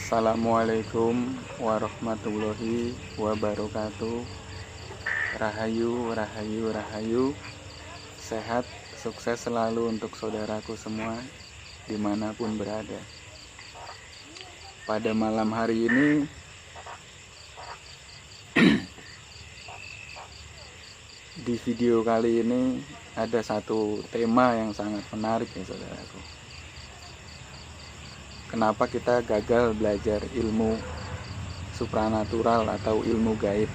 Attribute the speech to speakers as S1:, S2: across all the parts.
S1: Assalamualaikum warahmatullahi wabarakatuh. Rahayu, rahayu, rahayu. Sehat, sukses selalu untuk saudaraku semua dimanapun berada. Pada malam hari ini di video kali ini ada satu tema yang sangat menarik ya saudaraku. Kenapa kita gagal belajar ilmu supranatural atau ilmu gaib?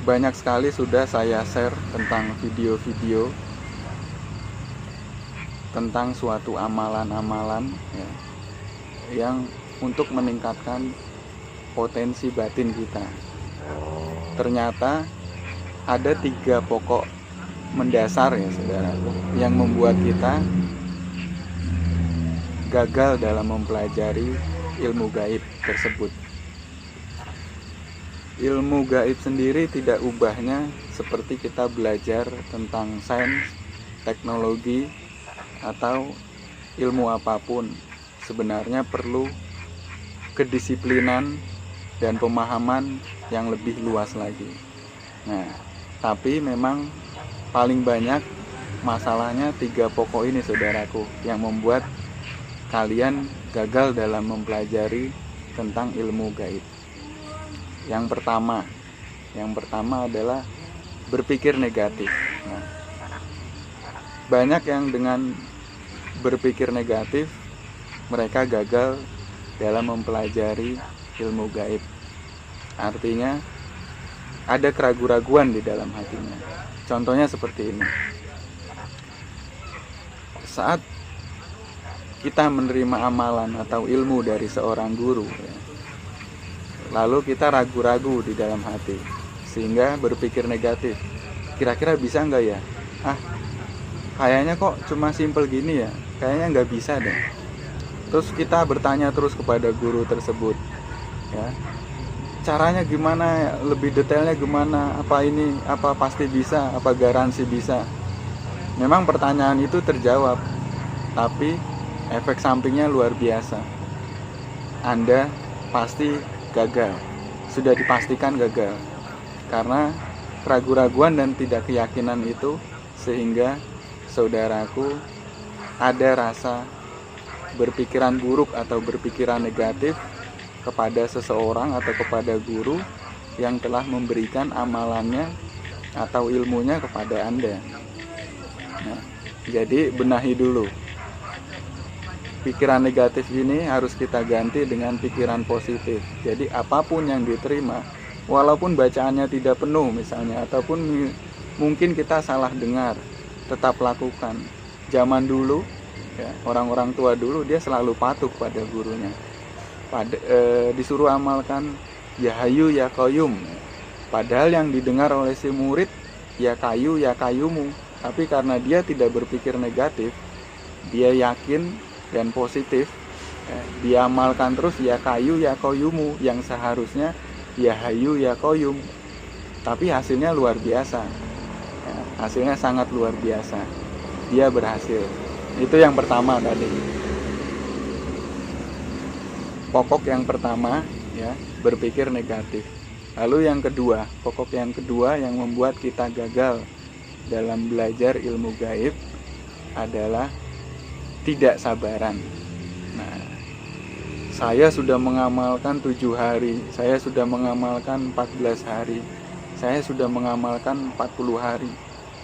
S1: Banyak sekali sudah saya share tentang video-video tentang suatu amalan-amalan ya, yang untuk meningkatkan potensi batin kita. Ternyata ada 3 pokok mendasar ya saudaraku yang membuat kita gagal dalam mempelajari ilmu gaib tersebut. Ilmu gaib sendiri tidak ubahnya seperti kita belajar tentang sains, teknologi, atau ilmu apapun. Sebenarnya perlu kedisiplinan dan pemahaman yang lebih luas lagi. Nah, tapi memang paling banyak masalahnya 3 pokok ini saudaraku yang membuat kalian gagal dalam mempelajari tentang ilmu gaib. Yang pertama adalah berpikir negatif. Nah, banyak yang dengan berpikir negatif mereka gagal dalam mempelajari ilmu gaib. Artinya ada keraguan-raguan di dalam hatinya. Contohnya seperti ini. Saat kita menerima amalan atau ilmu dari seorang guru ya, lalu kita ragu-ragu di dalam hati sehingga berpikir negatif. Kira-kira bisa nggak ya? Kayaknya kok cuma simpel gini ya, kayaknya nggak bisa deh. Terus kita bertanya terus kepada guru tersebut ya, caranya gimana, lebih detailnya gimana, apa pasti bisa, apa garansi bisa. Memang pertanyaan itu terjawab, tapi efek sampingnya luar biasa. Anda pasti gagal, sudah dipastikan gagal, karena keraguan-raguan dan tidak keyakinan itu sehingga saudaraku ada rasa berpikiran buruk atau berpikiran negatif kepada seseorang atau kepada guru yang telah memberikan amalannya atau ilmunya kepada Anda. Nah, jadi benahi dulu. Pikiran negatif ini harus kita ganti dengan pikiran positif. Jadi apapun yang diterima, walaupun bacaannya tidak penuh misalnya, ataupun mungkin kita salah dengar, tetap lakukan. Zaman dulu, ya, orang-orang tua dulu dia selalu patuh pada gurunya. Disuruh amalkan ya hayu ya qayyum. Padahal yang didengar oleh si murid ya kayu ya kayumu. Tapi karena dia tidak berpikir negatif, dia yakin dan positif, dia amalkan terus ya kayu ya qayyumu, yang seharusnya ya hayu ya qayyum. Tapi hasilnya luar biasa ya, hasilnya sangat luar biasa. Dia berhasil. Itu yang pertama tadi, pokok yang pertama ya, berpikir negatif. Lalu yang kedua, pokok yang kedua yang membuat kita gagal dalam belajar ilmu gaib adalah tidak sabaran. Nah, saya sudah mengamalkan 7 hari, saya sudah mengamalkan 14 hari, saya sudah mengamalkan 40 hari,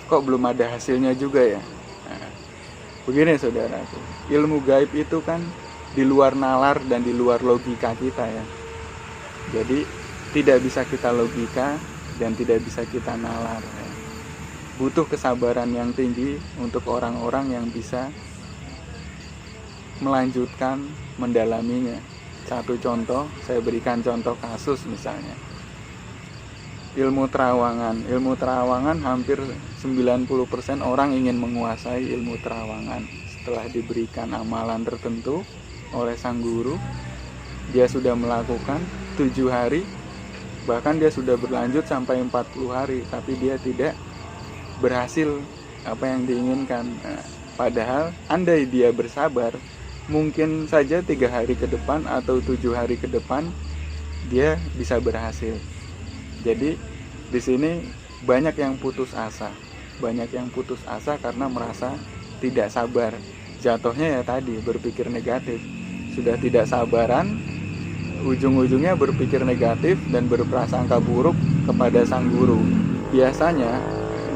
S1: kok belum ada hasilnya juga ya? Nah, begini saudaraku, ilmu gaib itu kan di luar nalar dan di luar logika kita ya. Jadi tidak bisa kita logika dan tidak bisa kita nalar ya. Butuh kesabaran yang tinggi untuk orang-orang yang bisa melanjutkan mendalaminya. Satu contoh, saya berikan contoh kasus misalnya. Ilmu terawangan hampir 90% orang ingin menguasai ilmu terawangan. Setelah diberikan amalan tertentu oleh sang guru, dia sudah melakukan 7 hari, bahkan dia sudah berlanjut sampai 40 hari, tapi dia tidak berhasil apa yang diinginkan. Padahal andai dia bersabar, mungkin saja 3 hari ke depan atau 7 hari ke depan dia bisa berhasil. Jadi di sini banyak yang putus asa, karena merasa tidak sabar. Jatuhnya ya tadi, berpikir negatif. Sudah tidak sabaran, ujung-ujungnya berpikir negatif dan berprasangka buruk kepada sang guru. Biasanya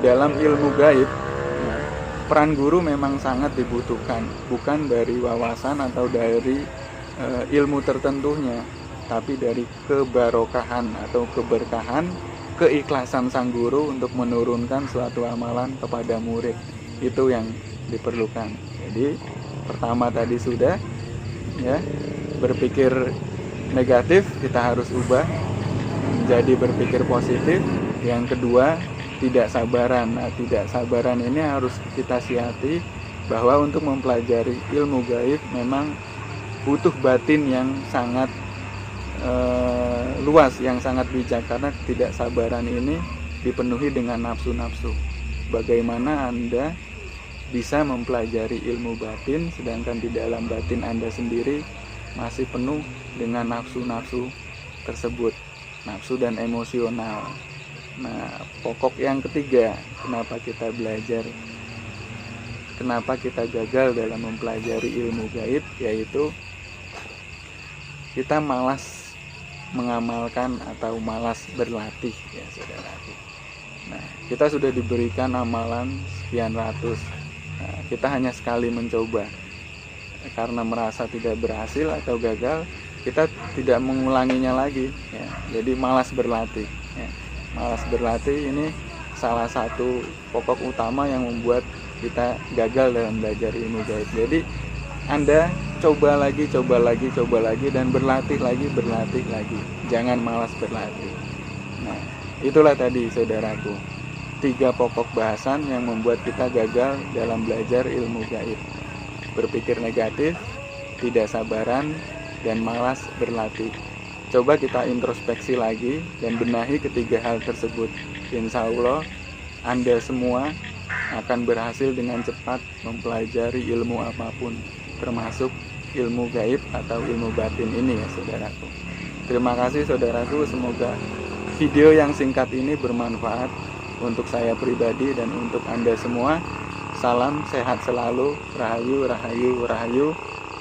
S1: dalam ilmu gaib, peran guru memang sangat dibutuhkan, bukan dari wawasan atau dari ilmu tertentunya, tapi dari kebarokahan atau keberkahan, keikhlasan sang guru untuk menurunkan suatu amalan kepada murid. Itu yang diperlukan. Jadi pertama tadi sudah ya, berpikir negatif kita harus ubah menjadi berpikir positif. Yang kedua, tidak sabaran. Nah, tidak sabaran ini harus kita siasati, bahwa untuk mempelajari ilmu gaib memang butuh batin yang sangat luas, yang sangat bijak, karena ketidaksabaran ini dipenuhi dengan nafsu-nafsu. Bagaimana Anda bisa mempelajari ilmu batin sedangkan di dalam batin Anda sendiri masih penuh dengan nafsu-nafsu tersebut, nafsu dan emosional. Nah, pokok yang ketiga, kenapa kita belajar, kenapa kita gagal dalam mempelajari ilmu gaib, yaitu kita malas mengamalkan atau malas berlatih, ya saudaraku. Nah, kita sudah diberikan amalan sekian ratus. Nah, kita hanya sekali mencoba. Karena merasa tidak berhasil atau gagal, kita tidak mengulanginya lagi, ya. Jadi malas berlatih, ya. Malas berlatih ini salah satu pokok utama yang membuat kita gagal dalam belajar ilmu gaib. Jadi Anda coba lagi, dan berlatih lagi. Jangan malas berlatih. Nah, itulah tadi saudaraku, 3 pokok bahasan yang membuat kita gagal dalam belajar ilmu gaib. Berpikir negatif, tidak sabaran, dan malas berlatih. Coba kita introspeksi lagi dan benahi ketiga hal tersebut. Insya Allah Anda semua akan berhasil dengan cepat mempelajari ilmu apapun, termasuk ilmu gaib atau ilmu batin ini, ya saudaraku. Terima kasih saudaraku, semoga video yang singkat ini bermanfaat untuk saya pribadi dan untuk Anda semua. Salam sehat selalu, rahayu, rahayu, rahayu.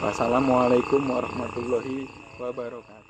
S1: Wassalamualaikum warahmatullahi wabarakatuh.